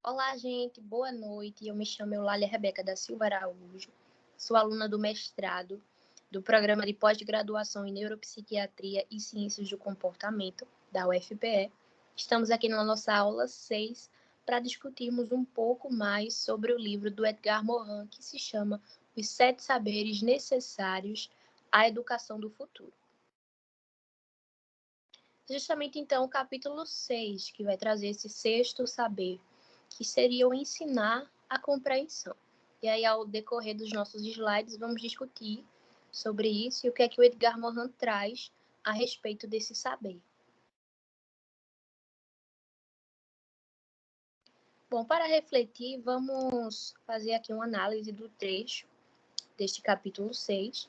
Olá, gente, boa noite. Eu me chamo Eulália Rebeca da Silva Araújo, sou aluna do mestrado do Programa de Pós-Graduação em Neuropsiquiatria e Ciências do Comportamento, da UFPE. Estamos aqui na nossa aula 6 para discutirmos um pouco mais sobre o livro do Edgar Morin, que se chama Os 7 Saberes Necessários à Educação do Futuro. Justamente, então, o capítulo 6, que vai trazer esse sexto saber, que seria o ensinar a compreensão. E aí, ao decorrer dos nossos slides, vamos discutir sobre isso e o que é que o Edgar Morin traz a respeito desse saber. Bom, para refletir, vamos fazer aqui uma análise do trecho deste capítulo 6,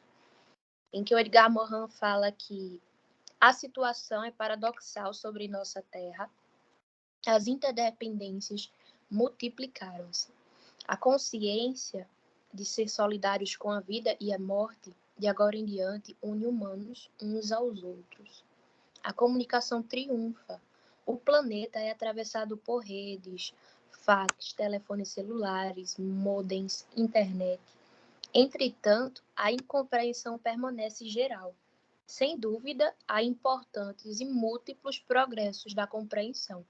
em que o Edgar Morin fala que a situação é paradoxal sobre nossa Terra, as interdependências multiplicaram-se. A consciência de ser solidários com a vida e a morte, de agora em diante, une humanos uns aos outros. A comunicação triunfa. O planeta é atravessado por redes, fax, telefones celulares, modems, internet. Entretanto, a incompreensão permanece geral. Sem dúvida, há importantes e múltiplos progressos da compreensão,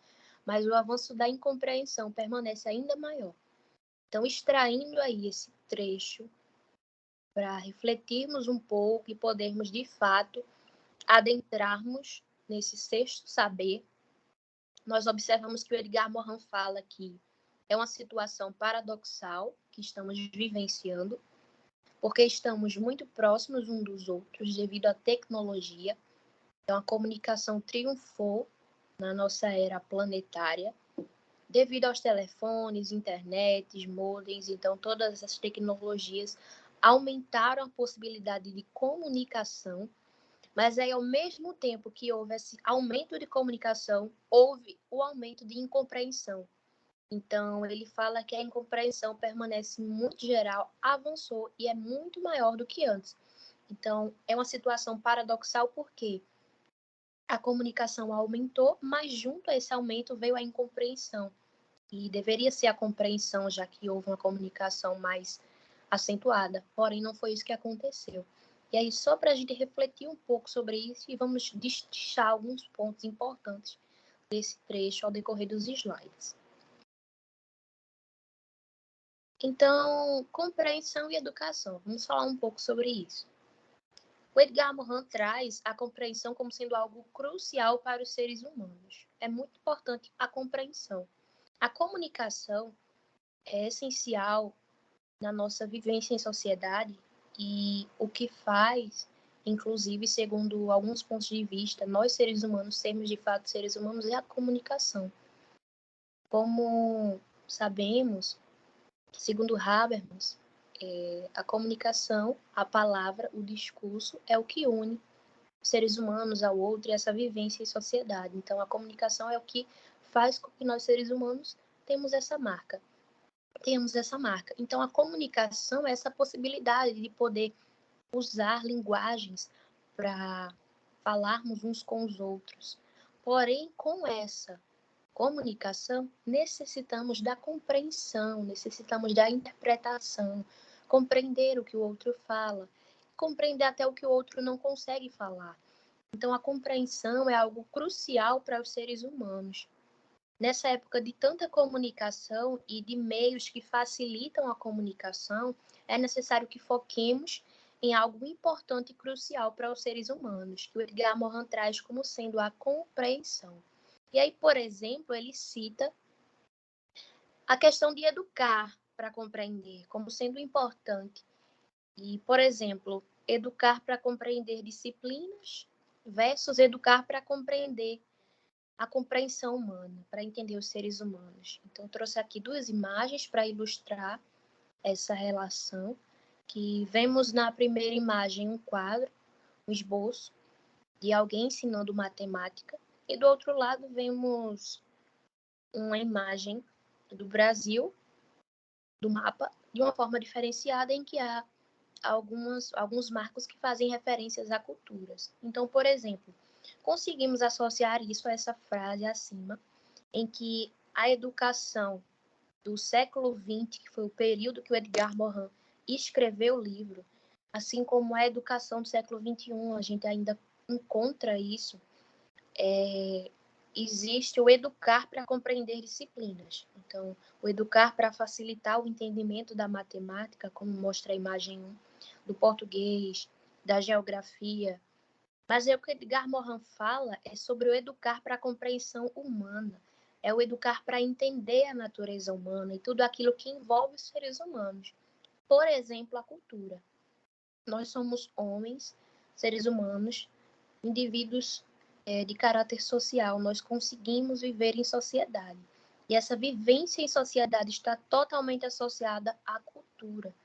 mas o avanço da incompreensão permanece ainda maior. Então, extraindo aí esse trecho para refletirmos um pouco e podermos, de fato, adentrarmos nesse sexto saber, nós observamos que o Edgar Morin fala que é uma situação paradoxal que estamos vivenciando, porque estamos muito próximos uns dos outros devido à tecnologia. Então, a comunicação triunfou na nossa era planetária, devido aos telefones, internets, modems. Então, todas essas tecnologias aumentaram a possibilidade de comunicação, mas aí, ao mesmo tempo que houve esse aumento de comunicação, houve o aumento de incompreensão. Então, ele fala que a incompreensão permanece muito geral, avançou e é muito maior do que antes. Então, é uma situação paradoxal porque a comunicação aumentou, mas junto a esse aumento veio a incompreensão. E deveria ser a compreensão, já que houve uma comunicação mais acentuada. Porém, não foi isso que aconteceu. E aí, só para a gente refletir um pouco sobre isso, e vamos destrinchar alguns pontos importantes desse trecho ao decorrer dos slides. Então, compreensão e educação. Vamos falar um pouco sobre isso. O Edgar Morin traz a compreensão como sendo algo crucial para os seres humanos. É muito importante a compreensão. A comunicação é essencial na nossa vivência em sociedade e o que faz, inclusive, segundo alguns pontos de vista, nós seres humanos sermos de fato seres humanos é a comunicação. Como sabemos, segundo Habermas, a comunicação, a palavra, o discurso é o que une os seres humanos ao outro e essa vivência em sociedade. Então, a comunicação é o que faz com que nós seres humanos temos essa marca. Então, a comunicação é essa possibilidade de poder usar linguagens para falarmos uns com os outros. Porém, com essa comunicação, necessitamos da compreensão, necessitamos da interpretação, compreender o que o outro fala, compreender até o que o outro não consegue falar. Então, a compreensão é algo crucial para os seres humanos. Nessa época de tanta comunicação e de meios que facilitam a comunicação, é necessário que foquemos em algo importante e crucial para os seres humanos, que o Edgar Morin traz como sendo a compreensão. E aí, por exemplo, ele cita a questão de educar para compreender, como sendo importante. E, por exemplo, educar para compreender disciplinas versus educar para compreender a compreensão humana, para entender os seres humanos. Então, eu trouxe aqui duas imagens para ilustrar essa relação, que vemos na primeira imagem um quadro, um esboço de alguém ensinando matemática, e do outro lado vemos uma imagem do Brasil, do mapa, de uma forma diferenciada, em que há alguns marcos que fazem referências a culturas. Então, por exemplo, conseguimos associar isso a essa frase acima, em que a educação do século XX, que foi o período que o Edgar Morin escreveu o livro, assim como a educação do século XXI, a gente ainda encontra isso, existe o educar para compreender disciplinas. Então, o educar para facilitar o entendimento da matemática, como mostra a imagem 1, do português, da geografia. Mas o que Edgar Morin fala é sobre o educar para a compreensão humana, é o educar para entender a natureza humana e tudo aquilo que envolve os seres humanos. Por exemplo, a cultura. Nós somos homens, seres humanos, indivíduos de caráter social, nós conseguimos viver em sociedade. E essa vivência em sociedade está totalmente associada à cultura,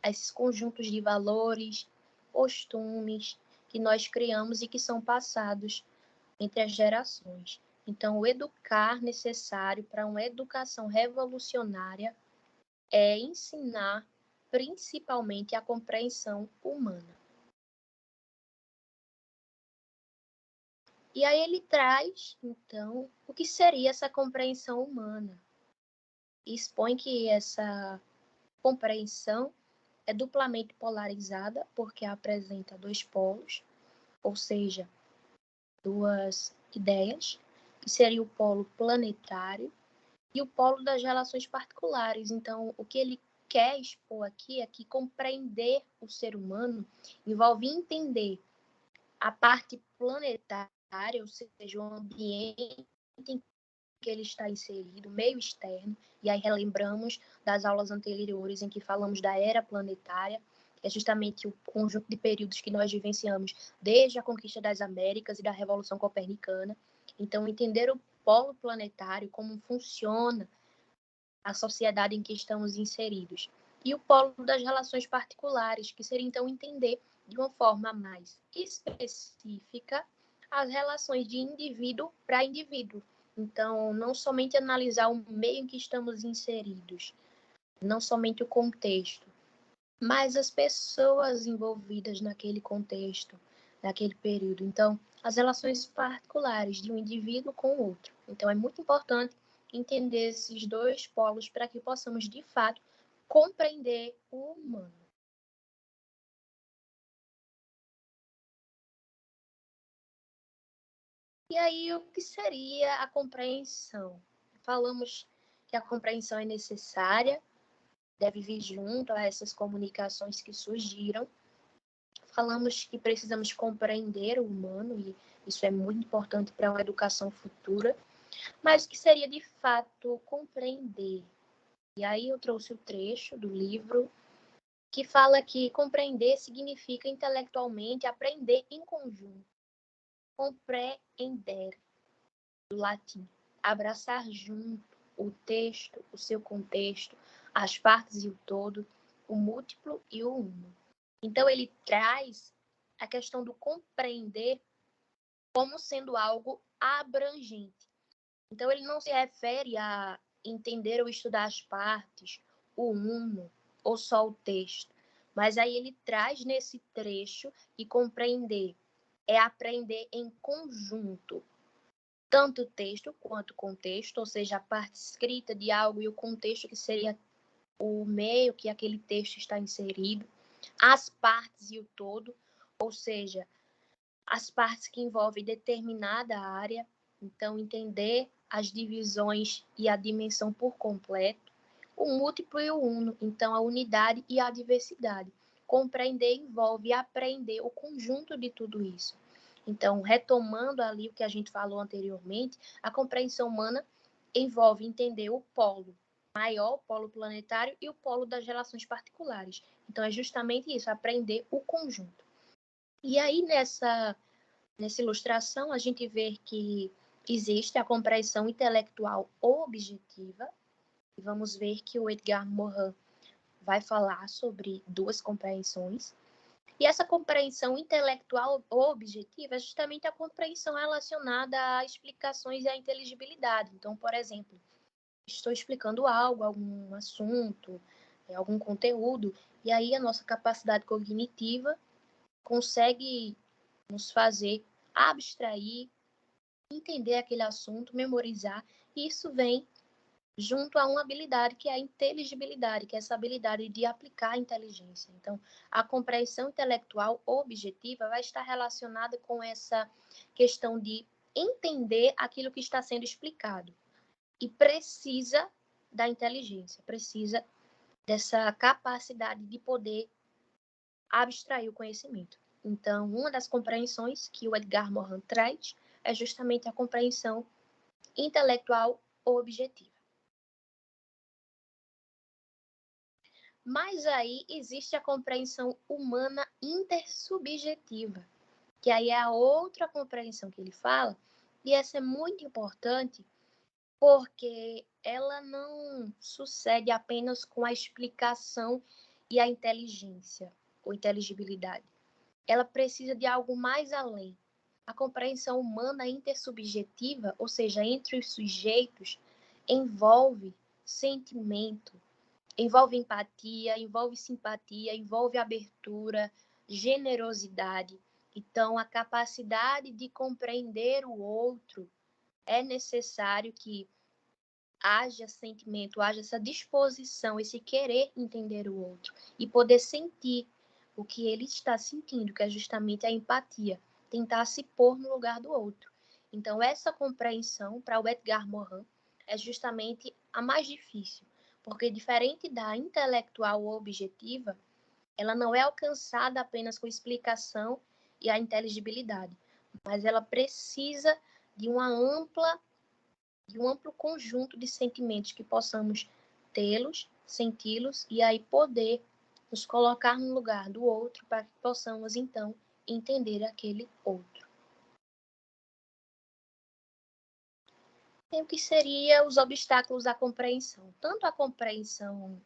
a esses conjuntos de valores, costumes que nós criamos e que são passados entre as gerações. Então, o educar necessário para uma educação revolucionária é ensinar principalmente a compreensão humana. E aí ele traz, então, o que seria essa compreensão humana. E expõe que essa compreensão é duplamente polarizada, porque apresenta dois polos, ou seja, duas ideias, que seria o polo planetário e o polo das relações particulares. Então, o que ele quer expor aqui é que compreender o ser humano envolve entender a parte planetária, ou seja, o ambiente em que ele está inserido, o meio externo, e aí relembramos das aulas anteriores em que falamos da era planetária, que é justamente o conjunto de períodos que nós vivenciamos desde a conquista das Américas e da Revolução Copernicana. Então, entender o polo planetário, como funciona a sociedade em que estamos inseridos. E o polo das relações particulares, que seria então entender de uma forma mais específica as relações de indivíduo para indivíduo. Então, não somente analisar o meio em que estamos inseridos, não somente o contexto, mas as pessoas envolvidas naquele contexto, naquele período. Então, as relações particulares de um indivíduo com o outro. Então, é muito importante entender esses dois polos para que possamos, de fato, compreender o humano. E aí, o que seria a compreensão? Falamos que a compreensão é necessária, deve vir junto a essas comunicações que surgiram. Falamos que precisamos compreender o humano, e isso é muito importante para uma educação futura, mas o que seria de fato compreender? E aí eu trouxe o trecho do livro que fala que compreender significa intelectualmente aprender em conjunto. Compreender, do latim. Abraçar junto o texto, o seu contexto, as partes e o todo, o múltiplo e o uno. Então, ele traz a questão do compreender como sendo algo abrangente. Então, ele não se refere a entender ou estudar as partes, o uno, ou só o texto. Mas aí ele traz nesse trecho que compreender é aprender em conjunto, tanto o texto quanto o contexto, ou seja, a parte escrita de algo e o contexto que seria o meio que aquele texto está inserido, as partes e o todo, ou seja, as partes que envolvem determinada área, então entender as divisões e a dimensão por completo, o múltiplo e o uno, então a unidade e a diversidade. Compreender envolve aprender o conjunto de tudo isso. Então, retomando ali o que a gente falou anteriormente, a compreensão humana envolve entender o polo maior, o polo planetário, e o polo das relações particulares. Então, é justamente isso, aprender o conjunto. E aí, nessa ilustração, a gente vê que existe a compreensão intelectual objetiva, e vamos ver que o Edgar Morin vai falar sobre duas compreensões. E essa compreensão intelectual objetiva é justamente a compreensão relacionada a explicações e à inteligibilidade. Então, por exemplo, estou explicando algo, algum assunto, algum conteúdo, e aí a nossa capacidade cognitiva consegue nos fazer abstrair, entender aquele assunto, memorizar, e isso vem junto a uma habilidade que é a inteligibilidade, que é essa habilidade de aplicar a inteligência. Então, a compreensão intelectual objetiva vai estar relacionada com essa questão de entender aquilo que está sendo explicado. E precisa da inteligência, precisa dessa capacidade de poder abstrair o conhecimento. Então, uma das compreensões que o Edgar Morin traz é justamente a compreensão intelectual objetiva. Mas aí existe a compreensão humana intersubjetiva, que aí é a outra compreensão que ele fala, e essa é muito importante porque ela não sucede apenas com a explicação e a inteligência ou inteligibilidade. Ela precisa de algo mais além. A compreensão humana intersubjetiva, ou seja, entre os sujeitos, envolve sentimento, envolve empatia, envolve simpatia, envolve abertura, generosidade. Então, a capacidade de compreender o outro é necessário que haja sentimento, haja essa disposição, esse querer entender o outro e poder sentir o que ele está sentindo, que é justamente a empatia, tentar se pôr no lugar do outro. Então, essa compreensão, para o Edgar Morin, é justamente a mais difícil, porque diferente da intelectual ou objetiva, ela não é alcançada apenas com explicação e a inteligibilidade, mas ela precisa de de um amplo conjunto de sentimentos que possamos tê-los, senti-los e aí poder nos colocar no lugar do outro para que possamos então entender aquele outro. Tem o que seria os obstáculos à compreensão. Tanto a compreensão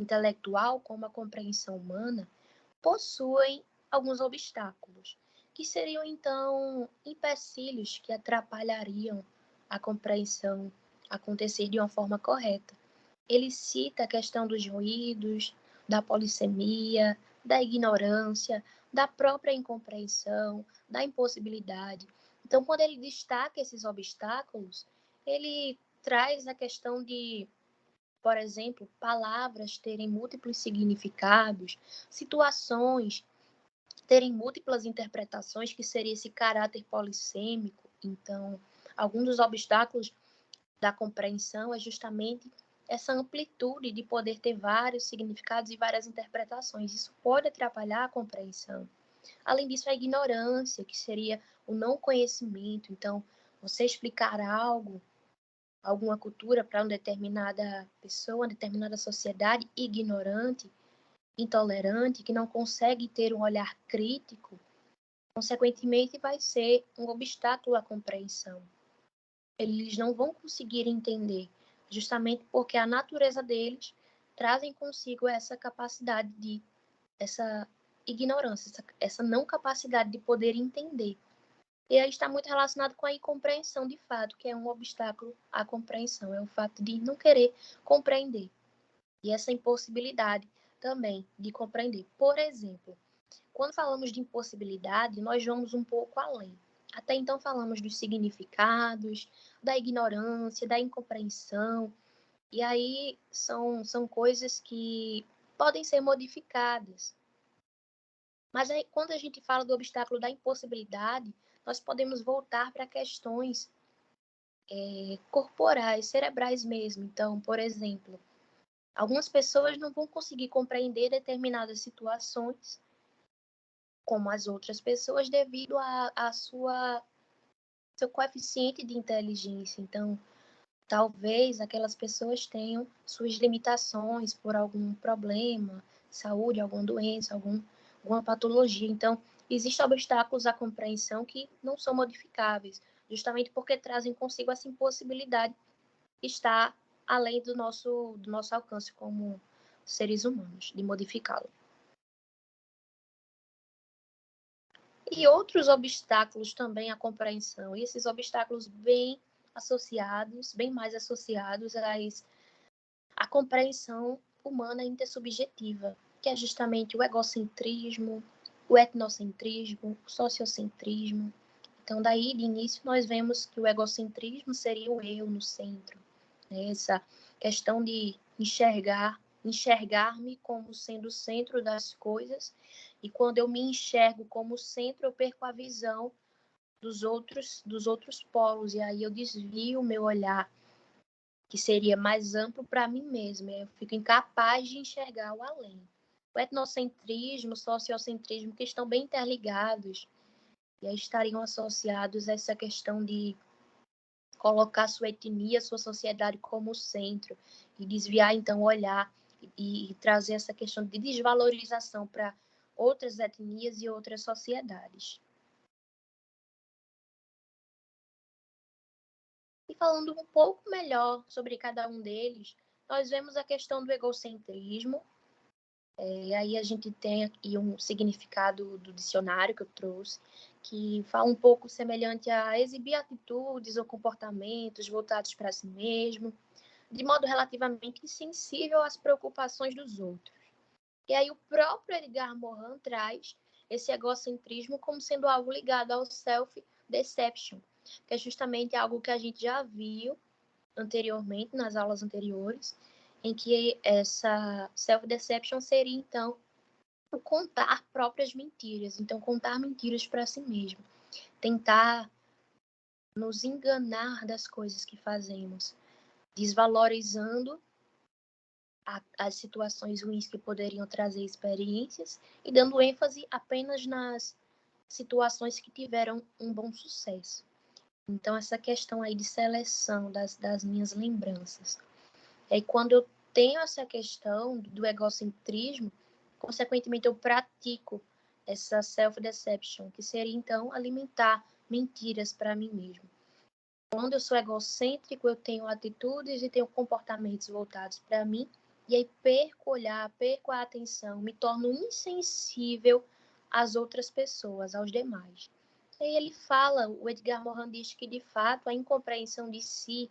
intelectual como a compreensão humana possuem alguns obstáculos, que seriam então empecilhos que atrapalhariam a compreensão acontecer de uma forma correta. Ele cita a questão dos ruídos, da polissemia, da ignorância, da própria incompreensão, da impossibilidade. Então, quando ele destaca esses obstáculos, ele traz a questão de, por exemplo, palavras terem múltiplos significados, situações terem múltiplas interpretações, que seria esse caráter polissêmico. Então, alguns dos obstáculos da compreensão é justamente essa amplitude de poder ter vários significados e várias interpretações. Isso pode atrapalhar a compreensão. Além disso, a ignorância, que seria o não conhecimento. Então, você explicar algo, alguma cultura para uma determinada pessoa, uma determinada sociedade ignorante, intolerante, que não consegue ter um olhar crítico, consequentemente vai ser um obstáculo à compreensão. Eles não vão conseguir entender, justamente porque a natureza deles trazem consigo essa capacidade de, essa ignorância, essa não capacidade de poder entender. E aí está muito relacionado com a incompreensão de fato, que é um obstáculo à compreensão, é o fato de não querer compreender. E essa impossibilidade também de compreender. Por exemplo, quando falamos de impossibilidade, nós vamos um pouco além. Até então falamos dos significados, da ignorância, da incompreensão, e aí são coisas que podem ser modificadas. Mas aí, quando a gente fala do obstáculo da impossibilidade, nós podemos voltar para questões corporais, cerebrais mesmo. Então, por exemplo, algumas pessoas não vão conseguir compreender determinadas situações como as outras pessoas devido a seu coeficiente de inteligência. Então, talvez aquelas pessoas tenham suas limitações por algum problema, saúde, alguma doença, alguma patologia. Então, existem obstáculos à compreensão que não são modificáveis, justamente porque trazem consigo essa impossibilidade que está além do nosso alcance como seres humanos, de modificá-lo. E outros obstáculos também à compreensão. E esses obstáculos bem associados, bem mais associados à compreensão humana intersubjetiva, que é justamente o egocentrismo, o etnocentrismo, o sociocentrismo. Então, daí, de início, nós vemos que o egocentrismo seria o eu no centro. né? Essa questão de enxergar-me como sendo o centro das coisas, e quando eu me enxergo como centro, eu perco a visão dos outros polos, e aí eu desvio o meu olhar, que seria mais amplo para mim mesma. Eu fico incapaz de enxergar o além. O etnocentrismo, o sociocentrismo, que estão bem interligados, e aí estariam associados a essa questão de colocar sua etnia, sua sociedade como centro, e desviar, então, o olhar e trazer essa questão de desvalorização para outras etnias e outras sociedades. E falando um pouco melhor sobre cada um deles, nós vemos a questão do egocentrismo. E aí a gente tem aqui um significado do dicionário que eu trouxe, que fala um pouco semelhante a exibir atitudes ou comportamentos voltados para si mesmo, de modo relativamente insensível às preocupações dos outros. E aí o próprio Edgar Morin traz esse egocentrismo como sendo algo ligado ao self-deception, que é justamente algo que a gente já viu anteriormente, nas aulas anteriores, em que essa self-deception seria, então, o contar próprias mentiras. Então, contar mentiras para si mesmo. Tentar nos enganar das coisas que fazemos, desvalorizando as situações ruins que poderiam trazer experiências e dando ênfase apenas nas situações que tiveram um bom sucesso. Então, essa questão aí de seleção das minhas lembranças. E aí, quando eu tenho essa questão do egocentrismo, consequentemente, eu pratico essa self-deception, que seria, então, alimentar mentiras para mim mesmo. Quando eu sou egocêntrico, eu tenho atitudes e tenho comportamentos voltados para mim, e aí perco o olhar, perco a atenção, me torno insensível às outras pessoas, aos demais. E aí ele fala, o Edgar Morin diz que, de fato, a incompreensão de si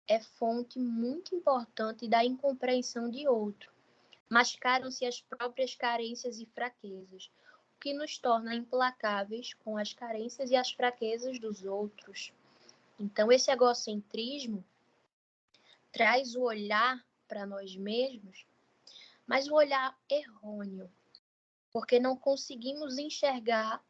é fonte muito importante da incompreensão de outro. Mascaram-se as próprias carências e fraquezas, o que nos torna implacáveis com as carências e as fraquezas dos outros. Então, esse egocentrismo traz o olhar para nós mesmos, mas o olhar errôneo, porque não conseguimos enxergar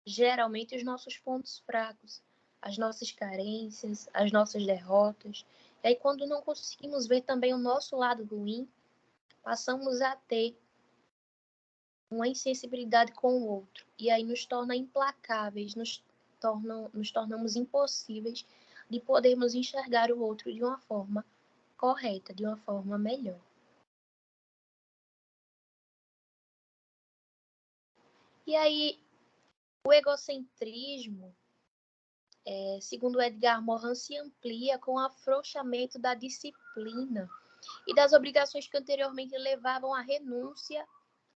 geralmente os nossos pontos fracos, as nossas carências, as nossas derrotas. E aí, quando não conseguimos ver também o nosso lado ruim, passamos a ter uma insensibilidade com o outro. E aí nos torna implacáveis, nos tornamos impossíveis de podermos enxergar o outro de uma forma correta, de uma forma melhor. E aí, o egocentrismo, segundo Edgar Morin, se amplia com o afrouxamento da disciplina e das obrigações que anteriormente levavam à renúncia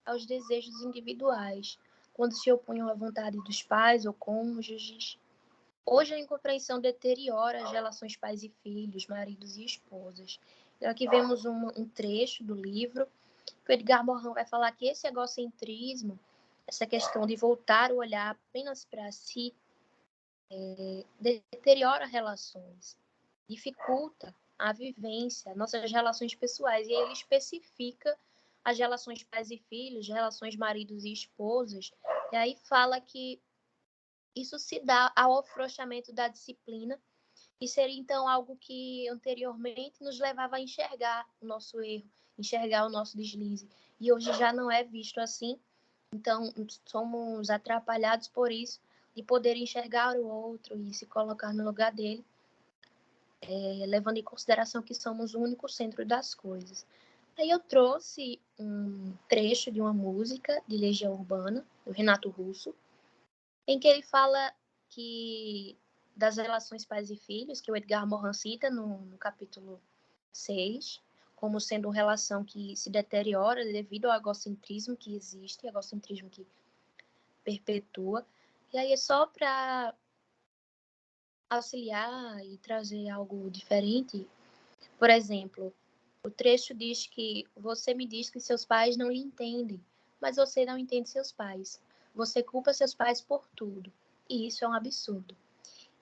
aos desejos individuais, quando se opunham à vontade dos pais ou cônjuges. Hoje a incompreensão deteriora as relações pais e filhos, maridos e esposas. Então, aqui vemos um trecho do livro que o Edgar Morin vai falar que esse egocentrismo, essa questão de voltar o olhar apenas para si, deteriora relações, dificulta a vivência, nossas relações pessoais. E ele especifica as relações pais e filhos, relações maridos e esposas, e aí fala que isso se dá ao afrouxamento da disciplina, e seria então algo que anteriormente nos levava a enxergar o nosso erro, enxergar o nosso deslize, e hoje já não é visto assim. Então somos atrapalhados por isso, de poder enxergar o outro e se colocar no lugar dele, levando em consideração que somos o único centro das coisas. Aí eu trouxe um trecho de uma música de Legião Urbana, do Renato Russo, em que ele fala que das relações pais e filhos, que o Edgar Morin cita no capítulo 6, como sendo uma relação que se deteriora devido ao egocentrismo que existe, egocentrismo que perpetua. E aí é só para auxiliar e trazer algo diferente. Por exemplo, o trecho diz que você me diz que seus pais não lhe entendem, mas você não entende seus pais. Você culpa seus pais por tudo. E isso é um absurdo.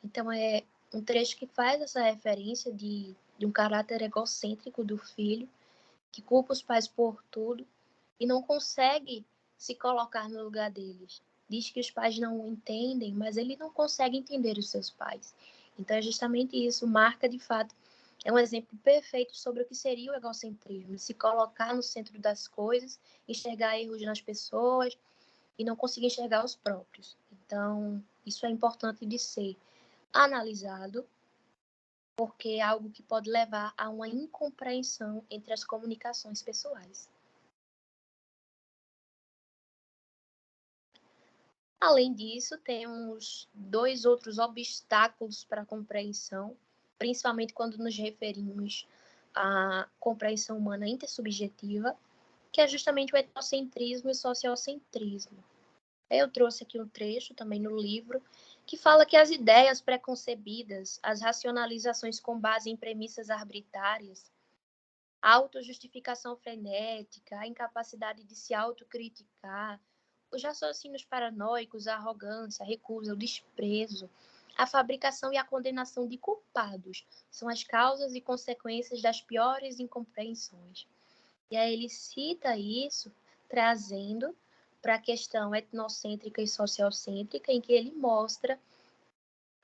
Então, é um trecho que faz essa referência de de um caráter egocêntrico do filho, que culpa os pais por tudo e não consegue se colocar no lugar deles. Diz que os pais não o entendem, mas ele não consegue entender os seus pais. Então é justamente isso, marca de fato, é um exemplo perfeito sobre o que seria o egocentrismo, se colocar no centro das coisas, enxergar erros nas pessoas e não conseguir enxergar os próprios. Então, isso é importante de ser analisado, porque é algo que pode levar a uma incompreensão entre as comunicações pessoais. Além disso, temos dois outros obstáculos para a compreensão, principalmente quando nos referimos à compreensão humana intersubjetiva, que é justamente o etnocentrismo e o sociocentrismo. Eu trouxe aqui um trecho também no livro que fala que as ideias preconcebidas, as racionalizações com base em premissas arbitrárias, a autojustificação frenética, a incapacidade de se autocriticar, os raciocínios paranoicos, a arrogância, a recusa, o desprezo, a fabricação e a condenação de culpados são as causas e consequências das piores incompreensões. E aí ele cita isso, trazendo para a questão etnocêntrica e sociocêntrica, em que ele mostra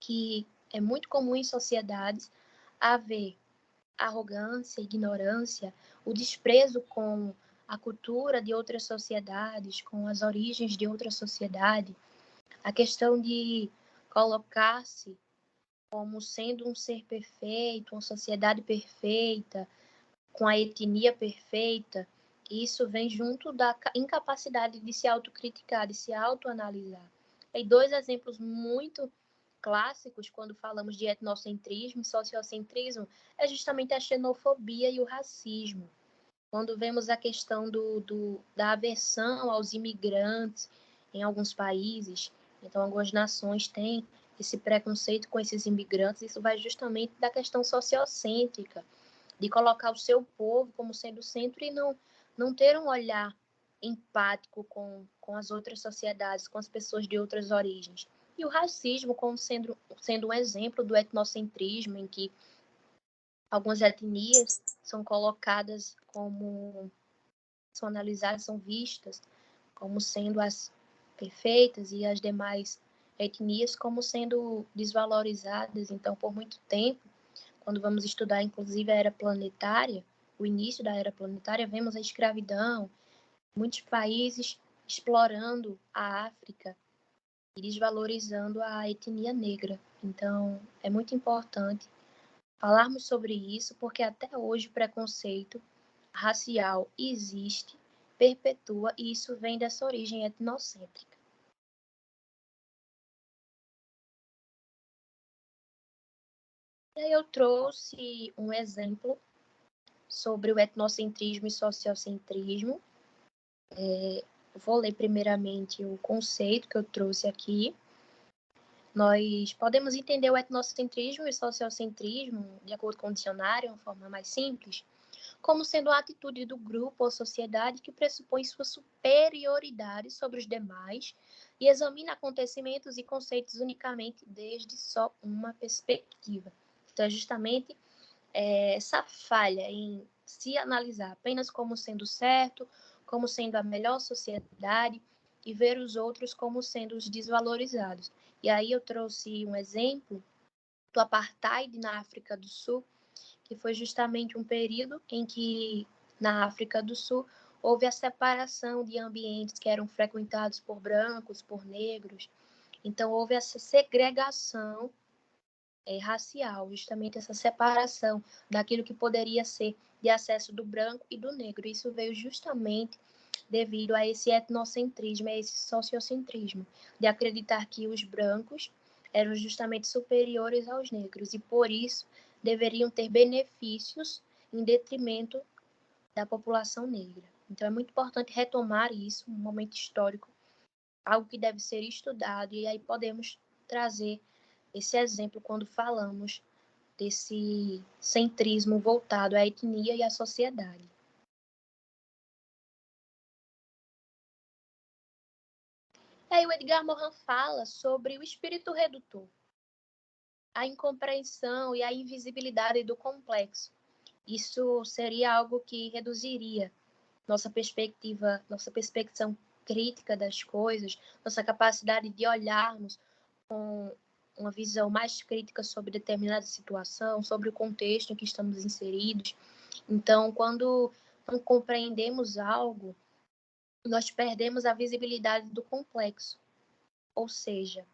que é muito comum em sociedades haver arrogância, ignorância, o desprezo com a cultura de outras sociedades, com as origens de outra sociedade, a questão de colocar-se como sendo um ser perfeito, uma sociedade perfeita, com a etnia perfeita, isso vem junto da incapacidade de se autocriticar, de se autoanalisar. Tem dois exemplos muito clássicos quando falamos de etnocentrismo e sociocentrismo, é justamente a xenofobia e o racismo. Quando vemos a questão da aversão aos imigrantes em alguns países, então algumas nações têm esse preconceito com esses imigrantes, isso vai justamente da questão sociocêntrica, de colocar o seu povo como sendo o centro e não ter um olhar empático com as outras sociedades, com as pessoas de outras origens. E o racismo como sendo um exemplo do etnocentrismo, em que algumas etnias são colocadas como, são analisadas, são vistas como sendo as perfeitas e as demais etnias como sendo desvalorizadas. Então, por muito tempo, quando vamos estudar, inclusive, a era planetária, o início da era planetária, vemos a escravidão, muitos países explorando a África e desvalorizando a etnia negra. Então, é muito importante falarmos sobre isso, porque até hoje o preconceito racial existe, perpetua, e isso vem dessa origem etnocêntrica. E aí eu trouxe um exemplo sobre o etnocentrismo e sociocentrismo. Vou ler primeiramente o conceito que eu trouxe aqui. Nós podemos entender o etnocentrismo e o sociocentrismo, de acordo com o dicionário, de uma forma mais simples, como sendo a atitude do grupo ou sociedade que pressupõe sua superioridade sobre os demais e examina acontecimentos e conceitos unicamente desde só uma perspectiva. Então, é justamente essa falha em se analisar apenas como sendo certo, como sendo a melhor sociedade e ver os outros como sendo os desvalorizados. E aí eu trouxe um exemplo do apartheid na África do Sul, que foi justamente um período em que na África do Sul houve a separação de ambientes que eram frequentados por brancos, por negros. Então houve essa segregação racial, justamente essa separação daquilo que poderia ser de acesso do branco e do negro. Isso veio justamente devido a esse etnocentrismo, a esse sociocentrismo, de acreditar que os brancos eram justamente superiores aos negros e, por isso, deveriam ter benefícios em detrimento da população negra. Então, é muito importante retomar isso, um momento histórico, algo que deve ser estudado, e aí podemos trazer esse exemplo quando falamos desse centrismo voltado à etnia e à sociedade. E aí o Edgar Morin fala sobre o espírito redutor. a incompreensão e a invisibilidade do complexo. Isso seria algo que reduziria nossa perspectiva crítica das coisas, nossa capacidade de olharmos com uma visão mais crítica sobre determinada situação, sobre o contexto em que estamos inseridos. Então, quando não compreendemos algo, nós perdemos a visibilidade do complexo, ou seja,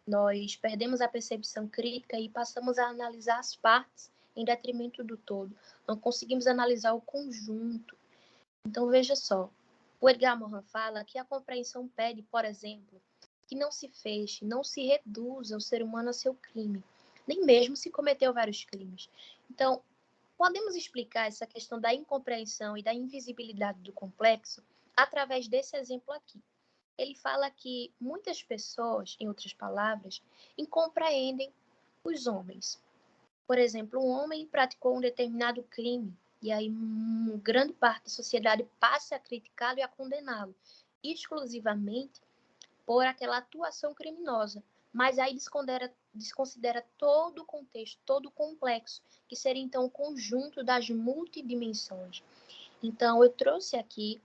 nós perdemos a percepção crítica e passamos a analisar as partes em detrimento do todo. Não conseguimos analisar o conjunto. Então, veja só, o Edgar Morin fala que a compreensão pede, por exemplo, que não se feche, não se reduza o ser humano a seu crime, nem mesmo se cometeu vários crimes. Então, podemos explicar essa questão da incompreensão e da invisibilidade do complexo através desse exemplo aqui. Ele fala que muitas pessoas, em outras palavras, incompreendem os homens. Por exemplo, um homem praticou um determinado crime e aí grande parte da sociedade passa a criticá-lo e a condená-lo, exclusivamente por aquela atuação criminosa. Mas aí desconsidera todo o contexto, todo o complexo, que seria então o conjunto das multidimensões. Então, eu trouxe aqui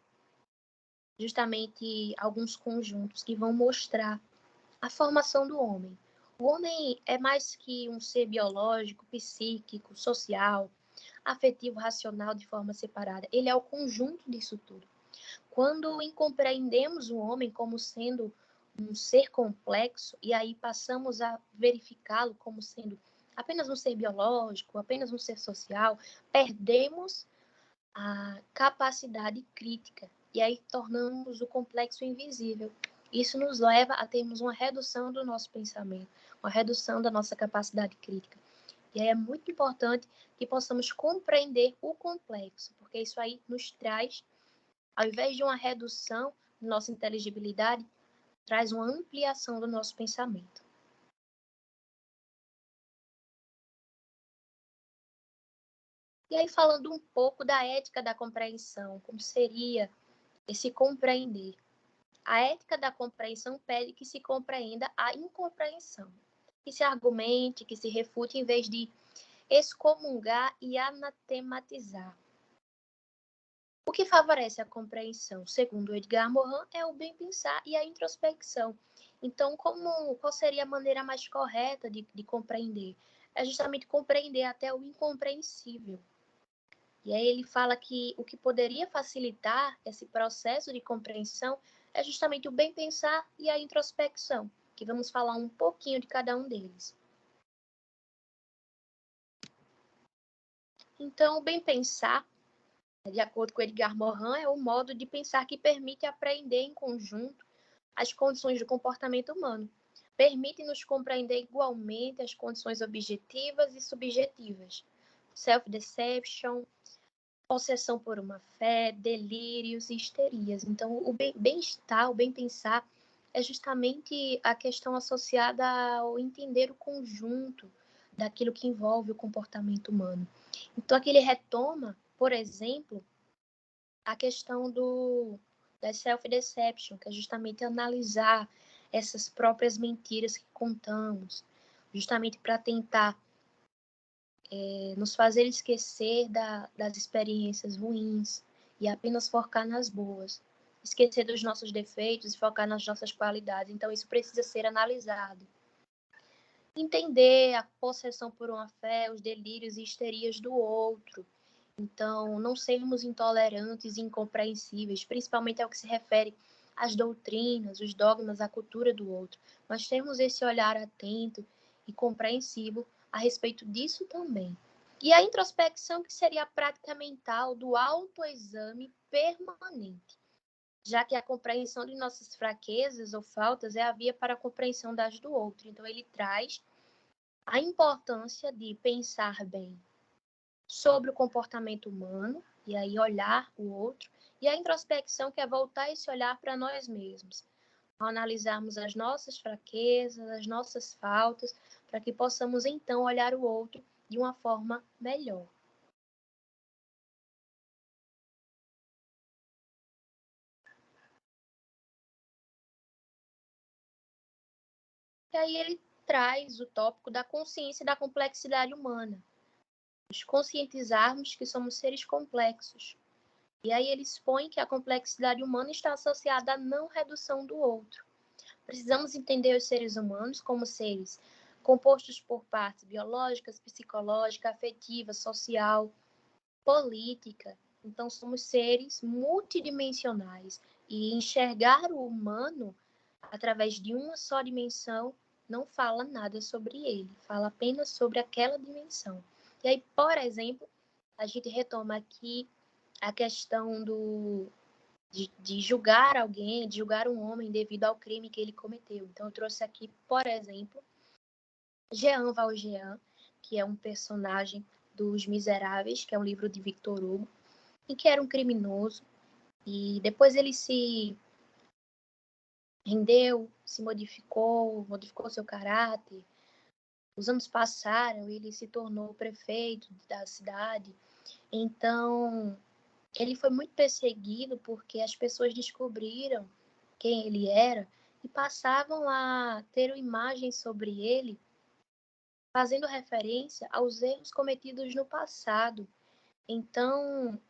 justamente alguns conjuntos que vão mostrar a formação do homem. O homem é mais que um ser biológico, psíquico, social, afetivo, racional de forma separada. Ele é o conjunto disso tudo. Quando incompreendemos o homem como sendo um ser complexo e aí passamos a verificá-lo como sendo apenas um ser biológico, apenas um ser social, perdemos a capacidade crítica e aí tornamos o complexo invisível. Isso nos leva a termos uma redução do nosso pensamento, uma redução da nossa capacidade crítica. E aí é muito importante que possamos compreender o complexo, porque isso aí nos traz, ao invés de uma redução da nossa inteligibilidade, traz uma ampliação do nosso pensamento. E aí falando um pouco da ética da compreensão, como seria esse compreender. A ética da compreensão pede que se compreenda a incompreensão, que se argumente, que se refute, em vez de excomungar e anatematizar. O que favorece a compreensão, segundo Edgar Morin, é o bem-pensar e a introspecção. Então, qual seria a maneira mais correta de compreender? É justamente compreender até o incompreensível. E aí ele fala que o que poderia facilitar esse processo de compreensão é justamente o bem-pensar e a introspecção, que vamos falar um pouquinho de cada um deles. Então, o bem-pensar, de acordo com Edgar Morin, é o modo de pensar que permite aprender em conjunto as condições do comportamento humano. Permite-nos compreender igualmente as condições objetivas e subjetivas. Self-deception, possessão por uma fé, delírios e histerias. Então, o bem-estar, o bem-pensar, é justamente a questão associada ao entender o conjunto daquilo que envolve o comportamento humano. Então, aqui ele retoma, por exemplo, a questão da self-deception, que é justamente analisar essas próprias mentiras que contamos, justamente para tentar nos fazer esquecer das experiências ruins e apenas focar nas boas. Esquecer dos nossos defeitos e focar nas nossas qualidades. Então, isso precisa ser analisado. Entender a possessão por uma fé, os delírios e histerias do outro. Então, não sermos intolerantes e incompreensíveis, principalmente ao que se refere às doutrinas, os dogmas, a cultura do outro. Mas temos esse olhar atento e compreensivo a respeito disso também. E a introspecção, que seria a prática mental do autoexame permanente, já que a compreensão de nossas fraquezas ou faltas é a via para a compreensão das do outro. Então, ele traz a importância de pensar bem sobre o comportamento humano, e aí olhar o outro, e a introspecção, que é voltar esse olhar para nós mesmos, ao analisarmos as nossas fraquezas, as nossas faltas, para que possamos então olhar o outro de uma forma melhor. E aí ele traz o tópico da consciência da complexidade humana. Nos conscientizarmos que somos seres complexos. E aí ele expõe que a complexidade humana está associada à não redução do outro. Precisamos entender os seres humanos como seres compostos por partes biológicas, psicológica, afetiva, social, política. Então, somos seres multidimensionais. E enxergar o humano através de uma só dimensão não fala nada sobre ele, fala apenas sobre aquela dimensão. E aí, por exemplo, a gente retoma aqui a questão de julgar alguém, de julgar um homem devido ao crime que ele cometeu. Então, eu trouxe aqui, por exemplo, Jean Valjean, que é um personagem dos Miseráveis, que é um livro de Victor Hugo, em que era um criminoso, e depois ele se rendeu, se modificou seu caráter. Os anos passaram, ele se tornou prefeito da cidade. Então, ele foi muito perseguido porque as pessoas descobriram quem ele era e passavam a ter uma imagem sobre ele, fazendo referência aos erros cometidos no passado. Então,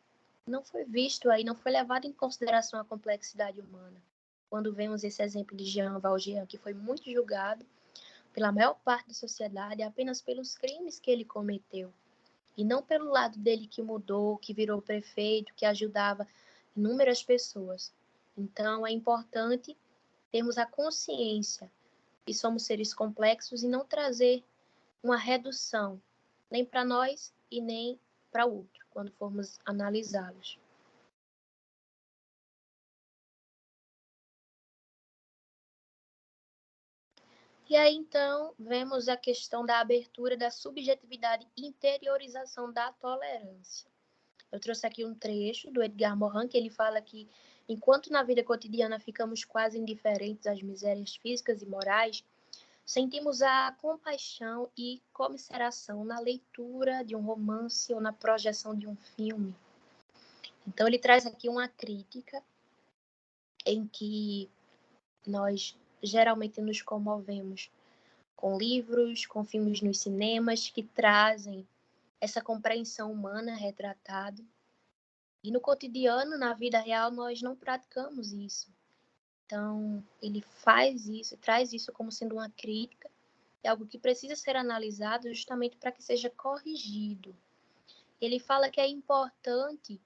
não foi visto aí, não foi levado em consideração a complexidade humana. Quando vemos esse exemplo de Jean Valjean, que foi muito julgado pela maior parte da sociedade apenas pelos crimes que ele cometeu, e não pelo lado dele que mudou, que virou prefeito, que ajudava inúmeras pessoas. Então, é importante termos a consciência que somos seres complexos e não trazer uma redução, nem para nós e nem para o outro, quando formos analisá-los. E aí, então, vemos a questão da abertura da subjetividade e interiorização da tolerância. Eu trouxe aqui um trecho do Edgar Morin, que ele fala que, enquanto na vida cotidiana ficamos quase indiferentes às misérias físicas e morais, sentimos a compaixão e comiseração na leitura de um romance ou na projeção de um filme. Então, ele traz aqui uma crítica em que nós geralmente nos comovemos com livros, com filmes nos cinemas que trazem essa compreensão humana retratada. E no cotidiano, na vida real, nós não praticamos isso. Então, ele faz isso, traz isso como sendo uma crítica, é algo que precisa ser analisado justamente para que seja corrigido. Ele fala que é importante,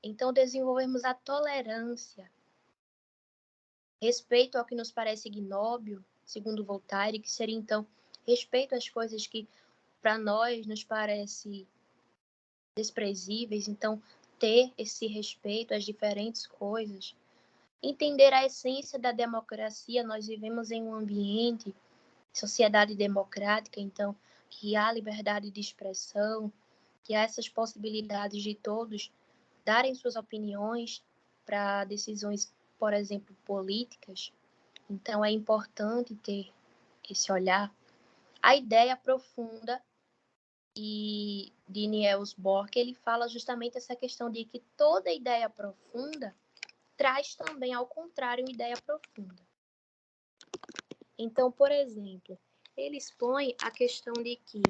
então, desenvolvermos a tolerância, respeito ao que nos parece ignóbil, segundo Voltaire, que seria, então, respeito às coisas que para nós nos parece desprezíveis, então ter esse respeito às diferentes coisas, entender a essência da democracia. Nós vivemos em um ambiente, sociedade democrática, então que há liberdade de expressão, que há essas possibilidades de todos darem suas opiniões para decisões, por exemplo, políticas. Então é importante ter esse olhar. A ideia profunda e de Niels Bohr, ele fala justamente essa questão de que toda ideia profunda traz também, ao contrário, uma ideia profunda. Então, por exemplo, ele expõe a questão de que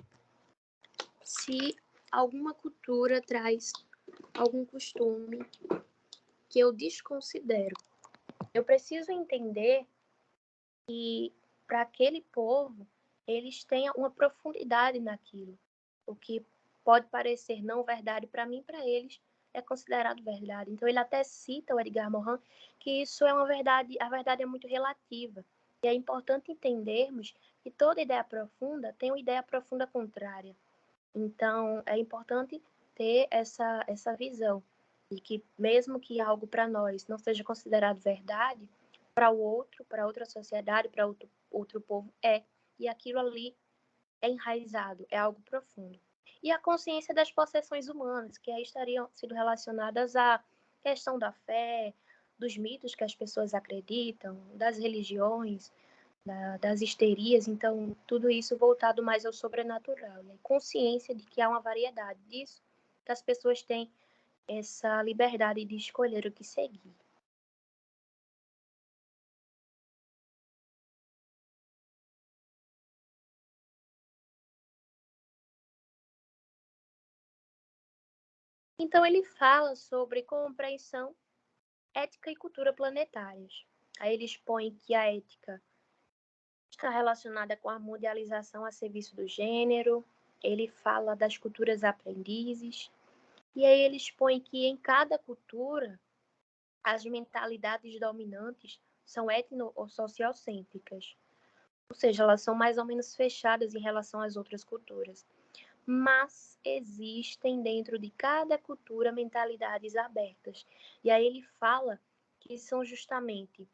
se alguma cultura traz algum costume que eu desconsidero, eu preciso entender que para aquele povo eles tenham uma profundidade naquilo. O que pode parecer não verdade para mim, para eles é considerado verdade. Então ele até cita o Edgar Morin que isso é uma verdade, a verdade é muito relativa. E é importante entendermos que toda ideia profunda tem uma ideia profunda contrária. Então é importante ter essa visão de que mesmo que algo para nós não seja considerado verdade, para o outro, para outra sociedade, para outro povo é. E aquilo ali é enraizado, é algo profundo. E a consciência das possessões humanas, que aí estariam sendo relacionadas à questão da fé, dos mitos que as pessoas acreditam, das religiões, das histerias. Então, tudo isso voltado mais ao sobrenatural. Né? Consciência de que há uma variedade disso, que as pessoas têm essa liberdade de escolher o que seguir. Então, ele fala sobre compreensão, ética e cultura planetárias. Aí ele expõe que a ética está relacionada com a mundialização a serviço do gênero, ele fala das culturas aprendizes, e aí ele expõe que em cada cultura as mentalidades dominantes são etno ou sociocêntricas, ou seja, elas são mais ou menos fechadas em relação às outras culturas. Mas existem dentro de cada cultura mentalidades abertas. E aí ele fala que são justamente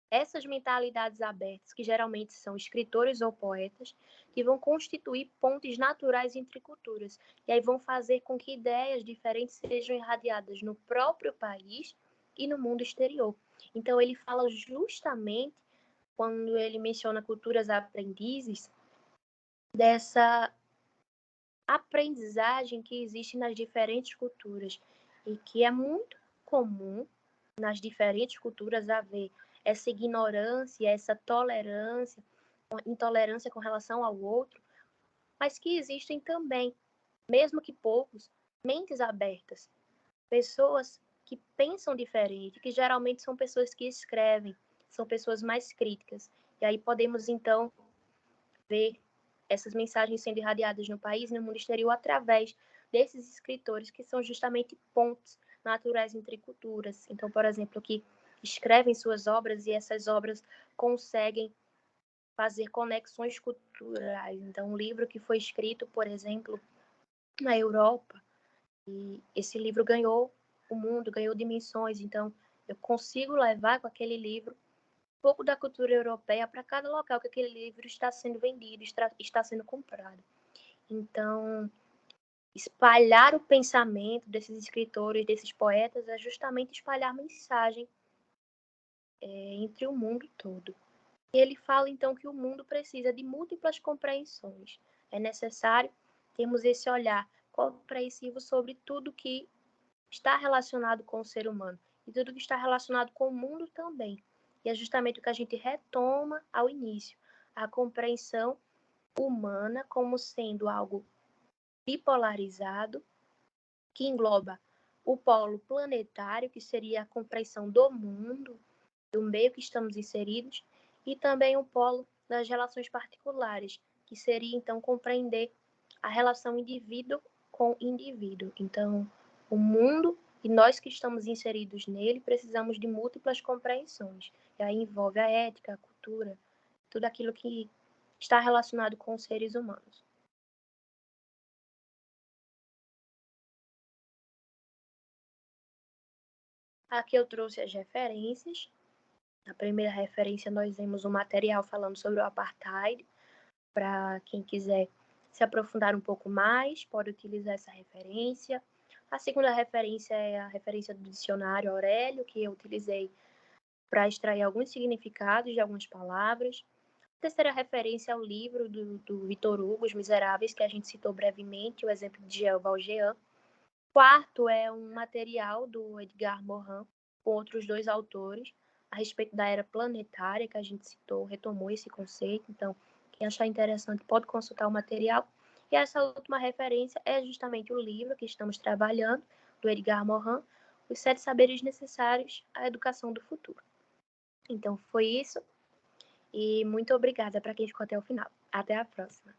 essas mentalidades abertas, que geralmente são escritores ou poetas, que vão constituir pontes naturais entre culturas. E aí vão fazer com que ideias diferentes sejam irradiadas no próprio país e no mundo exterior. Então, ele fala justamente, quando ele menciona culturas aprendizes, dessa aprendizagem que existe nas diferentes culturas e que é muito comum nas diferentes culturas haver essa ignorância, essa tolerância, intolerância com relação ao outro, mas que existem também, mesmo que poucos, mentes abertas, pessoas que pensam diferente, que geralmente são pessoas que escrevem, são pessoas mais críticas. E aí podemos então ver essas mensagens sendo irradiadas no país e no mundo exterior através desses escritores que são justamente pontes naturais entre culturas. Então, por exemplo, que escrevem suas obras e essas obras conseguem fazer conexões culturais. Então, um livro que foi escrito, por exemplo, na Europa, e esse livro ganhou o mundo, ganhou dimensões. Então, eu consigo levar com aquele livro pouco da cultura europeia para cada local que aquele livro está sendo vendido, está sendo comprado. Então, espalhar o pensamento desses escritores, desses poetas, é justamente espalhar mensagem entre o mundo todo. E ele fala, então, que o mundo precisa de múltiplas compreensões. É necessário termos esse olhar compreensivo sobre tudo que está relacionado com o ser humano e tudo que está relacionado com o mundo também. E é justamente o que a gente retoma ao início, a compreensão humana como sendo algo bipolarizado, que engloba o polo planetário, que seria a compreensão do mundo, do meio que estamos inseridos, e também o polo das relações particulares, que seria então compreender a relação indivíduo com indivíduo. Então, o mundo e nós que estamos inseridos nele precisamos de múltiplas compreensões. E aí envolve a ética, a cultura, tudo aquilo que está relacionado com os seres humanos. Aqui eu trouxe as referências. Na primeira referência, nós vemos um material falando sobre o apartheid. Para quem quiser se aprofundar um pouco mais, pode utilizar essa referência. A segunda referência é a referência do dicionário Aurélio, que eu utilizei para extrair alguns significados de algumas palavras. A terceira referência é o livro do Victor Hugo, Os Miseráveis, que a gente citou brevemente, o exemplo de Jean Valjean. Quarto é um material do Edgar Morin, com outros dois autores, a respeito da era planetária, que a gente citou, retomou esse conceito. Então, quem achar interessante pode consultar o material. E essa última referência é justamente o livro que estamos trabalhando, do Edgar Morin, Os Sete Saberes Necessários à Educação do Futuro. Então, foi isso. E muito obrigada para quem ficou até o final. Até a próxima.